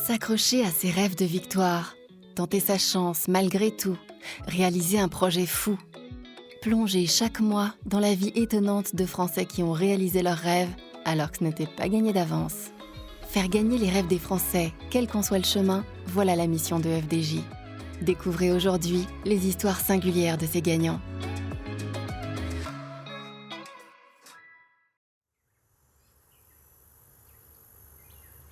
S'accrocher à ses rêves de victoire, tenter sa chance malgré tout, réaliser un projet fou. Plonger chaque mois dans la vie étonnante de Français qui ont réalisé leurs rêves alors que ce n'était pas gagné d'avance. Faire gagner les rêves des Français, quel qu'en soit le chemin, voilà la mission de FDJ. Découvrez aujourd'hui les histoires singulières de ces gagnants.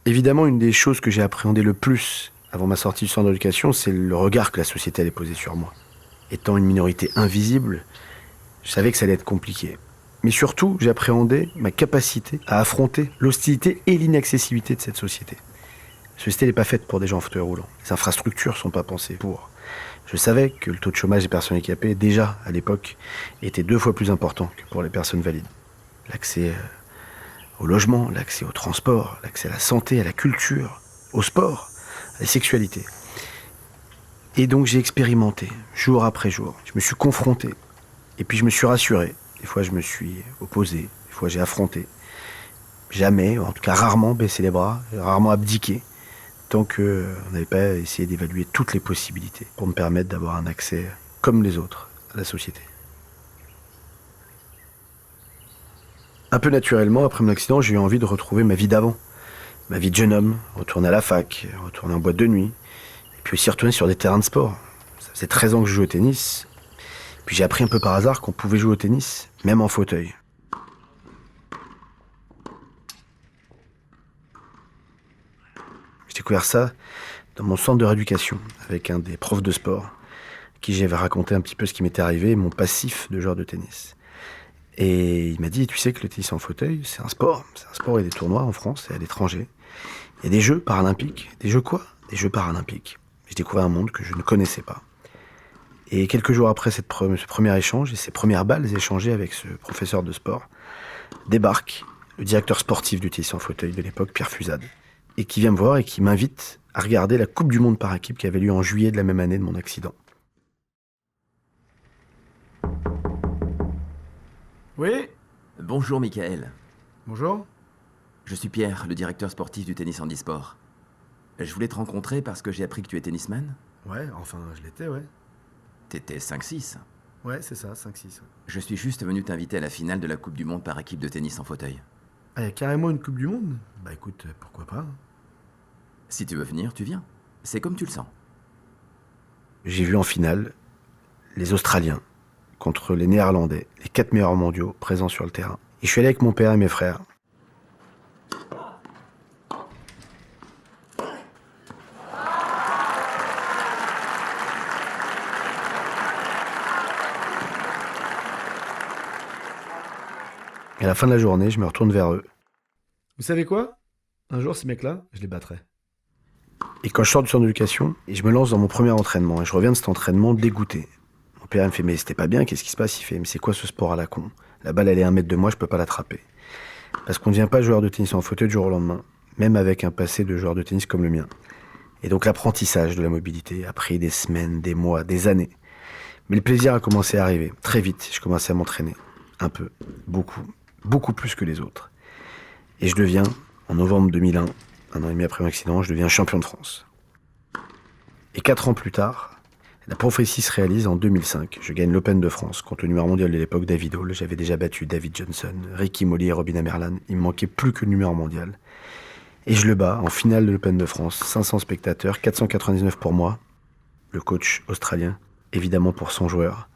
Évidemment, une des choses que j'ai appréhendé le plus avant ma sortie du centre d'éducation, c'est le regard que la société allait poser sur moi. Étant une minorité invisible, je savais que ça allait être compliqué. Mais surtout, j'appréhendais ma capacité à affronter l'hostilité et l'inaccessibilité de cette société. La société n'est pas faite pour des gens en fauteuil roulant. Les infrastructures ne sont pas pensées pour. Je savais que le taux de chômage des personnes handicapées, déjà à l'époque, était 2 fois plus important que pour les personnes valides. L'accès au logement, l'accès au transport, l'accès à la santé, à la culture, au sport, à la sexualité. Et donc j'ai expérimenté, jour après jour. Je me suis confronté. Et puis je me suis rassuré. Des fois je me suis opposé, des fois j'ai affronté. Jamais, en tout cas rarement baissé les bras, rarement abdiqué, tant qu'on n'avait pas essayé d'évaluer toutes les possibilités pour me permettre d'avoir un accès, comme les autres, à la société. Un peu naturellement, après mon accident, j'ai eu envie de retrouver ma vie d'avant. Ma vie de jeune homme, retourner à la fac, retourner en boîte de nuit, et puis aussi retourner sur des terrains de sport. Ça faisait 13 ans que je jouais au tennis. Puis j'ai appris un peu par hasard qu'on pouvait jouer au tennis, même en fauteuil. J'ai découvert ça dans mon centre de rééducation, avec un des profs de sport, à qui j'avais raconté un petit peu ce qui m'était arrivé, mon passif de joueur de tennis. Et il m'a dit, tu sais que le tennis en fauteuil, c'est un sport. C'est un sport, il y a des tournois en France et à l'étranger. Il y a des jeux paralympiques. Des jeux quoi? Des jeux paralympiques. J'ai découvert un monde que je ne connaissais pas. Et quelques jours après ce premier échange et ces premières balles échangées avec ce professeur de sport, débarque le directeur sportif du tennis en fauteuil de l'époque, Pierre Fusade, et qui vient me voir et qui m'invite à regarder la Coupe du Monde par équipe qui avait lieu en juillet de la même année de mon accident. Oui? Bonjour Michael. Bonjour. Je suis Pierre, le directeur sportif du tennis handisport. Je voulais te rencontrer parce que j'ai appris que tu es tennisman. Ouais, enfin, je l'étais, ouais. T'étais 5-6. Ouais, c'est ça, 5-6. Ouais. Je suis juste venu t'inviter à la finale de la Coupe du Monde par équipe de tennis en fauteuil. Ah, y a carrément une Coupe du Monde? Bah écoute, pourquoi pas? Si tu veux venir, tu viens. C'est comme tu le sens. J'ai vu en finale les Australiens contre les Néerlandais, les 4 meilleurs mondiaux présents sur le terrain. Et je suis allé avec mon père et mes frères. Et à la fin de la journée, je me retourne vers eux. Vous savez quoi? Un jour, ces mecs-là, je les battrai. Et quand je sors du centre d'éducation, je me lance dans mon premier entraînement. Et je reviens de cet entraînement dégoûté. Mon père me fait, mais c'était pas bien, qu'est-ce qui se passe? Il fait, mais c'est quoi ce sport à la con? La balle, elle est 1 mètre de moi, je peux pas l'attraper. Parce qu'on ne devient pas joueur de tennis en fauteuil du jour au lendemain, même avec un passé de joueur de tennis comme le mien. Et donc l'apprentissage de la mobilité a pris des semaines, des mois, des années. Mais le plaisir a commencé à arriver. Très vite, je commençais à m'entraîner. Un peu, beaucoup plus que les autres. Et je deviens, en novembre 2001, 1 an et demi après mon accident, je deviens champion de France. Et 4 ans plus tard, la prophétie se réalise en 2005. Je gagne l'Open de France contre le numéro mondial de l'époque, David Hall. J'avais déjà battu David Johnson, Ricky Molly et Robin Amerlan. Il me manquait plus que le numéro mondial. Et je le bats en finale de l'Open de France. 500 spectateurs, 499 pour moi. Le coach australien, évidemment pour son joueur.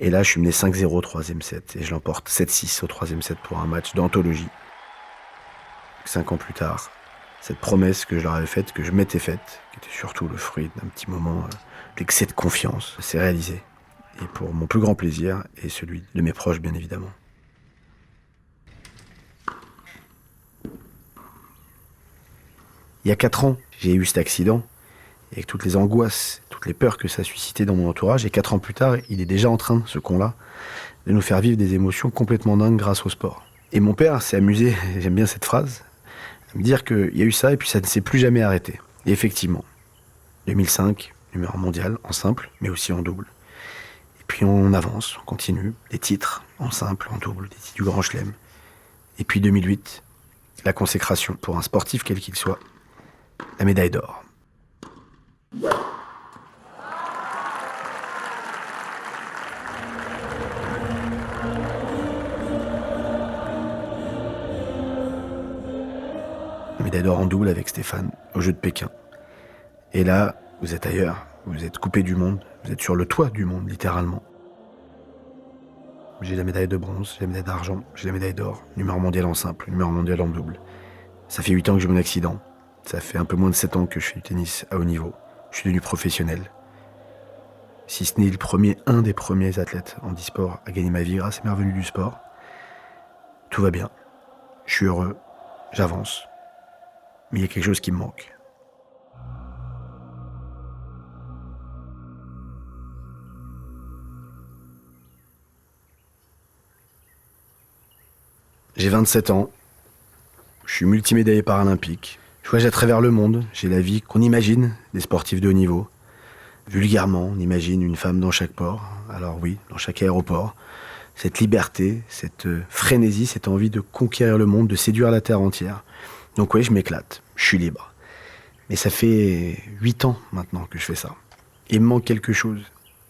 Et là, je suis mené 5-0 au 3e set. Et je l'emporte 7-6 au 3e set pour un match d'anthologie. 5 ans plus tard, cette promesse que je leur avais faite, que je m'étais faite, qui était surtout le fruit d'un petit moment d'excès de confiance, s'est réalisé. Et pour mon plus grand plaisir, et celui de mes proches, bien évidemment. Il y a 4 ans, j'ai eu cet accident, et avec toutes les angoisses, toutes les peurs que ça a suscité dans mon entourage, et 4 ans plus tard, il est déjà en train, ce con-là, de nous faire vivre des émotions complètement dingues grâce au sport. Et mon père s'est amusé, j'aime bien cette phrase, à me dire qu'il y a eu ça, et puis ça ne s'est plus jamais arrêté. Et effectivement, 2005, numéro mondial, en simple, mais aussi en double. Et puis on avance, on continue, des titres, en simple, en double, des titres du Grand Chelem. Et puis 2008, la consécration pour un sportif quel qu'il soit, la médaille d'or. La médaille d'or en double avec Stéphane, aux Jeux de Pékin. Et là, vous êtes ailleurs, vous êtes coupé du monde, vous êtes sur le toit du monde, littéralement. J'ai la médaille de bronze, j'ai la médaille d'argent, j'ai la médaille d'or, numéro mondial en simple, numéro mondial en double. Ça fait 8 ans que j'ai eu mon accident. Ça fait un peu moins de 7 ans que je fais du tennis à haut niveau. Je suis devenu professionnel. Si ce n'est un des premiers athlètes en e-sport à gagner ma vie grâce à mes revenus du sport. Tout va bien. Je suis heureux, j'avance. Mais il y a quelque chose qui me manque. J'ai 27 ans, je suis multimédaillé paralympique. Je voyage à travers le monde, j'ai la vie qu'on imagine des sportifs de haut niveau. Vulgairement, on imagine une femme dans chaque port, alors oui, dans chaque aéroport. Cette liberté, cette frénésie, cette envie de conquérir le monde, de séduire la terre entière. Donc oui, je m'éclate, je suis libre. Mais ça fait 8 ans maintenant que je fais ça. Et il me manque quelque chose,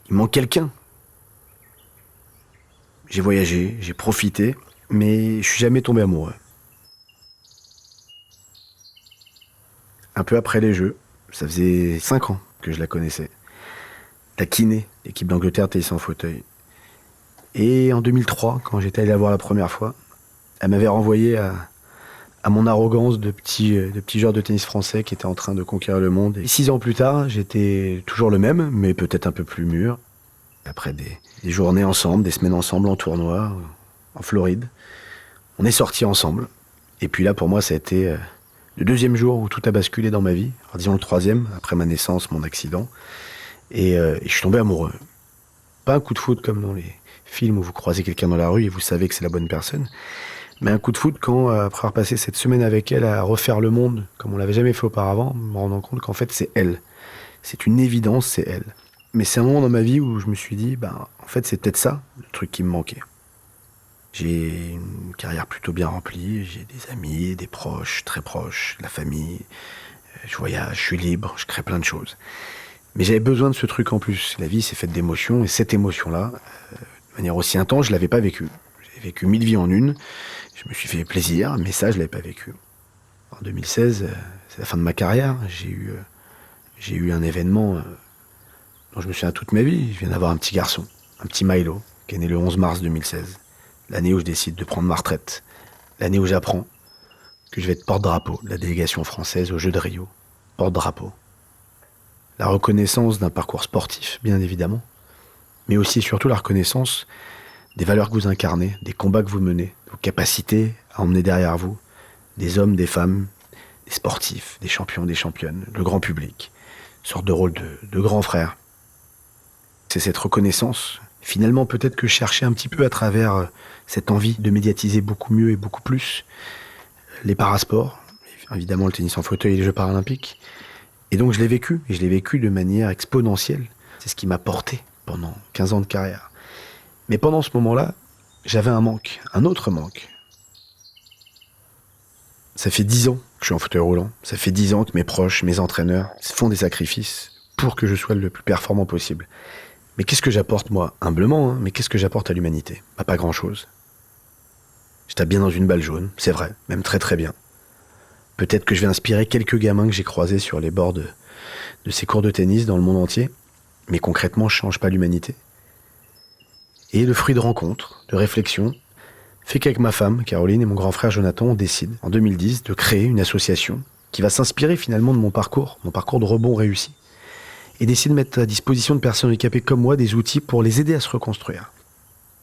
il me manque quelqu'un. J'ai voyagé, j'ai profité, mais je suis jamais tombé amoureux. Un peu après les Jeux, ça faisait 5 ans que je la connaissais. La kiné, l'équipe d'Angleterre tennis en fauteuil. Et en 2003, quand j'étais allé la voir la première fois, elle m'avait renvoyé à mon arrogance de petit joueur de tennis français qui était en train de conquérir le monde. Et 6 ans plus tard, j'étais toujours le même, mais peut-être un peu plus mûr. Après des journées ensemble, des semaines ensemble en tournoi, en Floride, on est sortis ensemble. Et puis là, pour moi, ça a été le deuxième jour où tout a basculé dans ma vie. Alors, disons le troisième, après ma naissance, mon accident. Et je suis tombé amoureux. Pas un coup de foudre comme dans les films où vous croisez quelqu'un dans la rue et vous savez que c'est la bonne personne. Mais un coup de foudre quand, après avoir passé cette semaine avec elle à refaire le monde, comme on l'avait jamais fait auparavant, me rendant compte qu'en fait, c'est elle. C'est une évidence, c'est elle. Mais c'est un moment dans ma vie où je me suis dit, en fait, c'est peut-être ça, le truc qui me manquait. J'ai une carrière plutôt bien remplie, j'ai des amis, des proches, très proches, la famille. Je voyage, je suis libre, je crée plein de choses. Mais j'avais besoin de ce truc en plus. La vie, c'est faite d'émotions, et cette émotion-là, de manière aussi intense, je l'avais pas vécue. J'ai vécu 1000 vies en une, je me suis fait plaisir, mais ça, je l'avais pas vécu. En 2016, c'est la fin de ma carrière, j'ai eu un événement dont je me souviens toute ma vie. Je viens d'avoir un petit garçon, un petit Milo, qui est né le 11 mars 2016. L'année où je décide de prendre ma retraite. L'année où j'apprends que je vais être porte-drapeau de la délégation française aux Jeux de Rio. Porte-drapeau. La reconnaissance d'un parcours sportif, bien évidemment, mais aussi et surtout la reconnaissance des valeurs que vous incarnez, des combats que vous menez, vos capacités à emmener derrière vous des hommes, des femmes, des sportifs, des champions, des championnes, le grand public, une sorte de rôle de grand frère. C'est cette reconnaissance, finalement peut-être que je cherchais un petit peu à travers cette envie de médiatiser beaucoup mieux et beaucoup plus les parasports, évidemment le tennis en fauteuil et les Jeux paralympiques. Et donc je l'ai vécu, et je l'ai vécu de manière exponentielle. C'est ce qui m'a porté pendant 15 ans de carrière. Mais pendant ce moment-là, j'avais un manque, un autre manque. Ça fait 10 ans que je suis en fauteuil roulant. Ça fait 10 ans que mes proches, mes entraîneurs font des sacrifices pour que je sois le plus performant possible. Mais qu'est-ce que j'apporte, moi, humblement, mais qu'est-ce que j'apporte à l'humanité ? Pas grand-chose. Je tape bien dans une balle jaune, c'est vrai, même très très bien. Peut-être que je vais inspirer quelques gamins que j'ai croisés sur les bords de ces cours de tennis dans le monde entier, mais concrètement, je ne change pas l'humanité. Et le fruit de rencontres, de réflexions, fait qu'avec ma femme, Caroline, et mon grand frère Jonathan, on décide, en 2010, de créer une association qui va s'inspirer finalement de mon parcours de rebond réussi, et d'essayer de mettre à disposition de personnes handicapées comme moi des outils pour les aider à se reconstruire.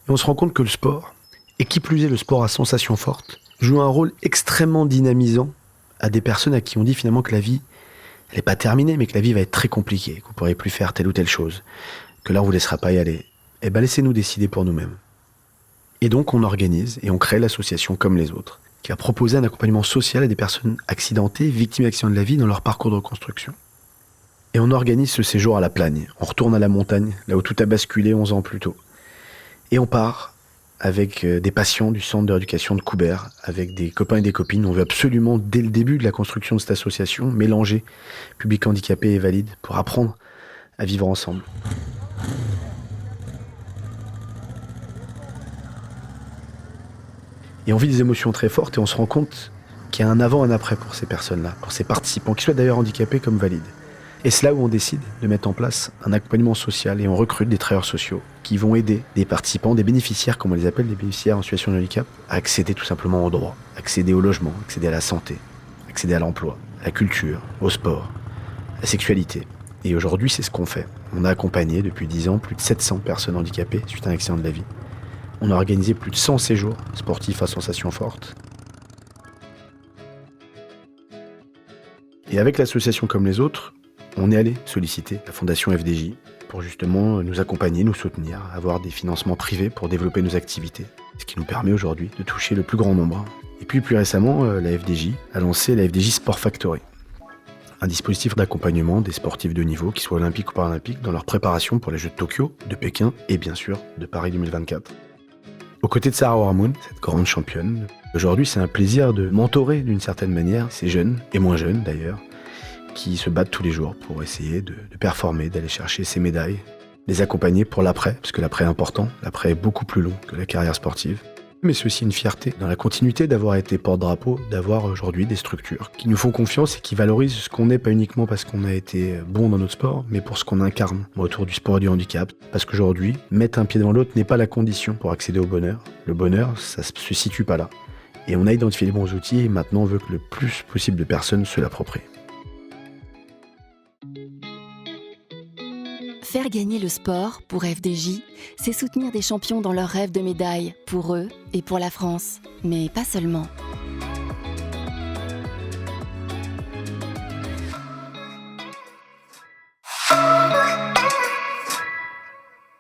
Et on se rend compte que le sport, et qui plus est le sport à sensations fortes, joue un rôle extrêmement dynamisant à des personnes à qui on dit finalement que la vie, elle n'est pas terminée, mais que la vie va être très compliquée, que vous ne pourrez plus faire telle ou telle chose, que là on ne vous laissera pas y aller. Eh bien laissez-nous décider pour nous-mêmes. Et donc on organise et on crée l'association Comme les autres, qui va proposer un accompagnement social à des personnes accidentées, victimes d'accidents de la vie dans leur parcours de reconstruction. Et on organise ce séjour à la Plagne. On retourne à la montagne, là où tout a basculé 11 ans plus tôt. Et on part avec des patients du centre de rééducation de Coubert, avec des copains et des copines. On veut absolument, dès le début de la construction de cette association, mélanger public handicapé et valide pour apprendre à vivre ensemble. Et on vit des émotions très fortes et on se rend compte qu'il y a un avant et un après pour ces personnes-là, pour ces participants, qu'ils soient d'ailleurs handicapés comme valides. Et c'est là où on décide de mettre en place un accompagnement social et on recrute des travailleurs sociaux qui vont aider des participants, des bénéficiaires, comme on les appelle, des bénéficiaires en situation de handicap, à accéder tout simplement aux droits, accéder au logement, accéder à la santé, accéder à l'emploi, à la culture, au sport, à la sexualité. Et aujourd'hui, c'est ce qu'on fait. On a accompagné depuis 10 ans plus de 700 personnes handicapées suite à un accident de la vie. On a organisé plus de 100 séjours sportifs à sensations fortes. Et avec l'association comme les autres, on est allé solliciter la Fondation FDJ pour justement nous accompagner, nous soutenir, avoir des financements privés pour développer nos activités. Ce qui nous permet aujourd'hui de toucher le plus grand nombre. Et puis plus récemment, la FDJ a lancé la FDJ Sport Factory, un dispositif d'accompagnement des sportifs de niveau, qu'ils soient olympiques ou paralympiques, dans leur préparation pour les Jeux de Tokyo, de Pékin et bien sûr de Paris 2024. Aux côtés de Sarah Warmoon, cette grande championne, aujourd'hui c'est un plaisir de mentorer d'une certaine manière ces jeunes, et moins jeunes d'ailleurs, qui se battent tous les jours pour essayer de performer, d'aller chercher ces médailles, les accompagner pour l'après, parce que l'après est important, l'après est beaucoup plus long que la carrière sportive. Mais c'est aussi une fierté dans la continuité d'avoir été porte-drapeau, d'avoir aujourd'hui des structures qui nous font confiance et qui valorisent ce qu'on est, pas uniquement parce qu'on a été bon dans notre sport, mais pour ce qu'on incarne autour du sport et du handicap. Parce qu'aujourd'hui, mettre un pied devant l'autre n'est pas la condition pour accéder au bonheur. Le bonheur, ça se situe pas là. Et on a identifié les bons outils et maintenant on veut que le plus possible de personnes se l'approprient. Faire gagner le sport, pour FDJ, c'est soutenir des champions dans leur rêve de médaille, pour eux et pour la France. Mais pas seulement.